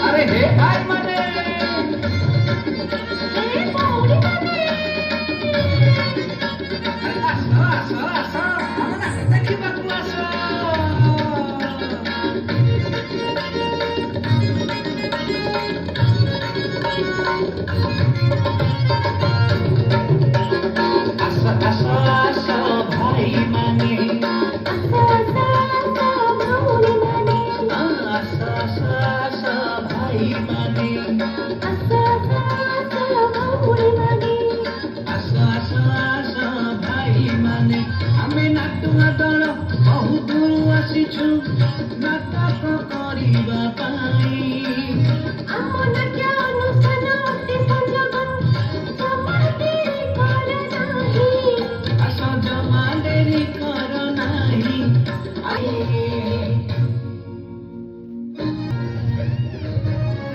अरे हे काय म्हणे आमे नाटुआ दल बहु दूर आसीछु नाटक करिबा पाई।